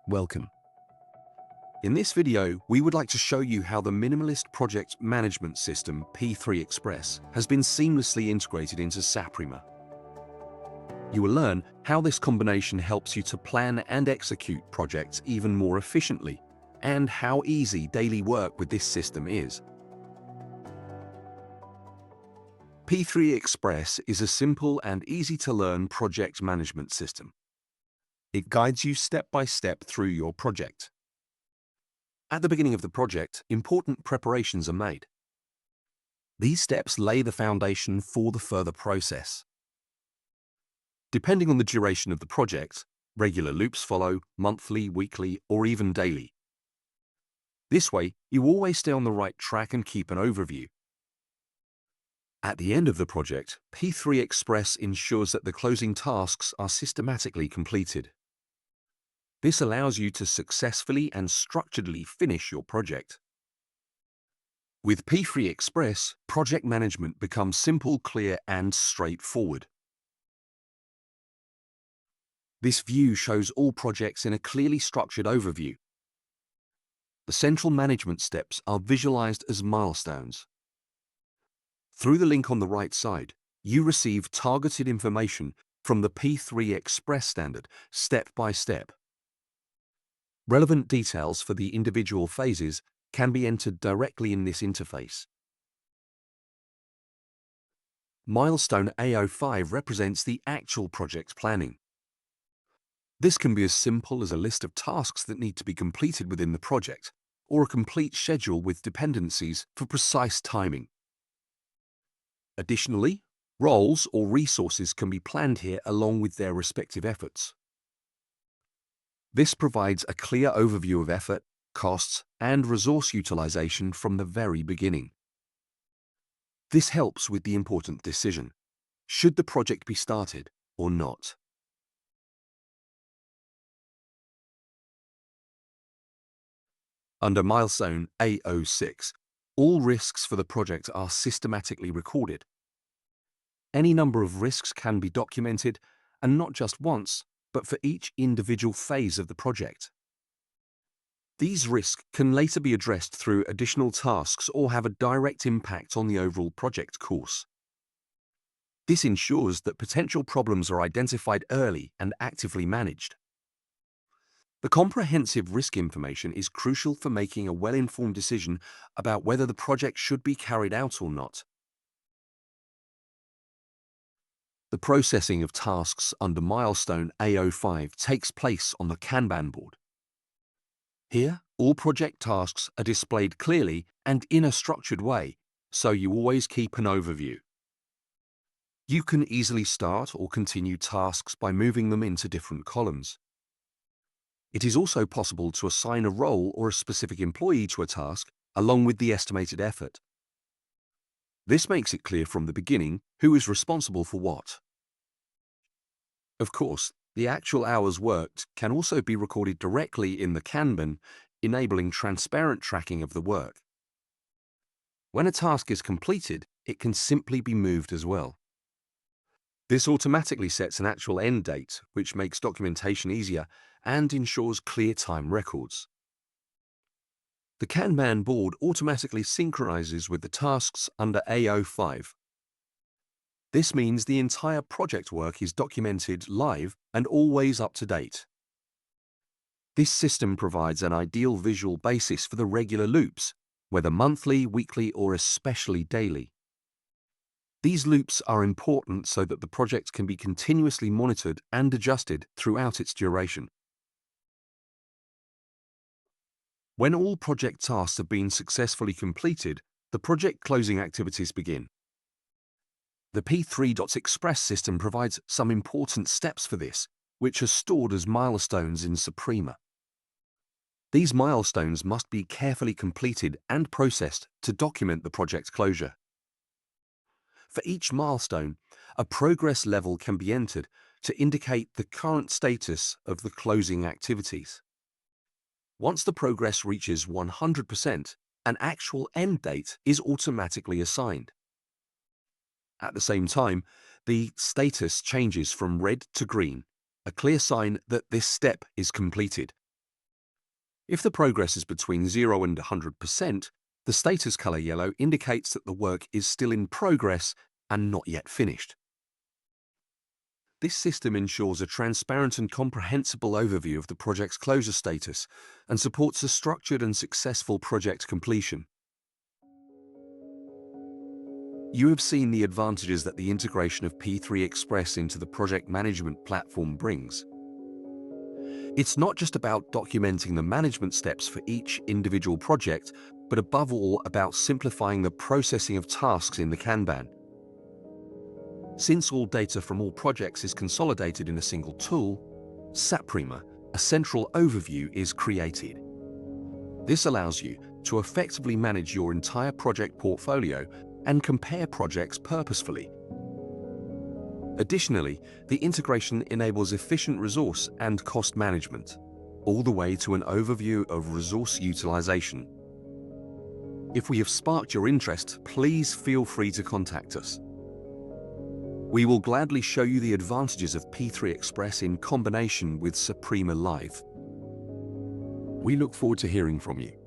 Welcome. In this video, we would like to show you how the minimalist project management system P3 Express has been seamlessly integrated into saprima. You will learn how this combination helps you to plan and execute projects even more efficiently, and how easy daily work with this system is. P3 Express is a simple and easy-to-learn project management system. It guides you step by step through your project. At the beginning of the project, important preparations are made. These steps lay the foundation for the further process. Depending on the duration of the project, regular loops follow, monthly, weekly, or even daily. This way, you always stay on the right track and keep an overview. At the end of the project, P3 Express ensures that the closing tasks are systematically completed. This allows you to successfully and structuredly finish your project. With P3 Express, project management becomes simple, clear, and straightforward. This view shows all projects in a clearly structured overview. The central management steps are visualized as milestones. Through the link on the right side, you receive targeted information from the P3 Express standard, step by step. Relevant details for the individual phases can be entered directly in this interface. Milestone A05 represents the actual project planning. This can be as simple as a list of tasks that need to be completed within the project, or a complete schedule with dependencies for precise timing. Additionally, roles or resources can be planned here along with their respective efforts. This provides a clear overview of effort, costs, and resource utilization from the very beginning. This helps with the important decision: should the project be started or not? Under milestone A06, all risks for the project are systematically recorded. Any number of risks can be documented, and not just once, but for each individual phase of the project. These risks can later be addressed through additional tasks or have a direct impact on the overall project course. This ensures that potential problems are identified early and actively managed. The comprehensive risk information is crucial for making a well-informed decision about whether the project should be carried out or not. The processing of tasks under milestone A05 takes place on the Kanban board. Here, all project tasks are displayed clearly and in a structured way, so you always keep an overview. You can easily start or continue tasks by moving them into different columns. It is also possible to assign a role or a specific employee to a task along with the estimated effort. This makes it clear from the beginning who is responsible for what. Of course, the actual hours worked can also be recorded directly in the Kanban, enabling transparent tracking of the work. When a task is completed, it can simply be moved as well. This automatically sets an actual end date, which makes documentation easier and ensures clear time records. The Kanban board automatically synchronizes with the tasks under A05. This means the entire project work is documented live and always up to date. This system provides an ideal visual basis for the regular loops, whether monthly, weekly, or especially daily. These loops are important so that the project can be continuously monitored and adjusted throughout its duration. When all project tasks have been successfully completed, the project closing activities begin. The P3.Express system provides some important steps for this, which are stored as milestones in saprima. These milestones must be carefully completed and processed to document the project closure. For each milestone, a progress level can be entered to indicate the current status of the closing activities. Once the progress reaches 100%, an actual end date is automatically assigned. At the same time, the status changes from red to green, a clear sign that this step is completed. If the progress is between 0 and 100%, the status color yellow indicates that the work is still in progress and not yet finished. This system ensures a transparent and comprehensible overview of the project's closure status and supports a structured and successful project completion. You have seen the advantages that the integration of P3 Express into the project management platform brings. It's not just about documenting the management steps for each individual project, but above all about simplifying the processing of tasks in the Kanban. Since all data from all projects is consolidated in a single tool, saprima, a central overview is created. This allows you to effectively manage your entire project portfolio and compare projects purposefully. Additionally, the integration enables efficient resource and cost management, all the way to an overview of resource utilization. If we have sparked your interest, please feel free to contact us. We will gladly show you the advantages of P3 Express in combination with Saprima Live. We look forward to hearing from you.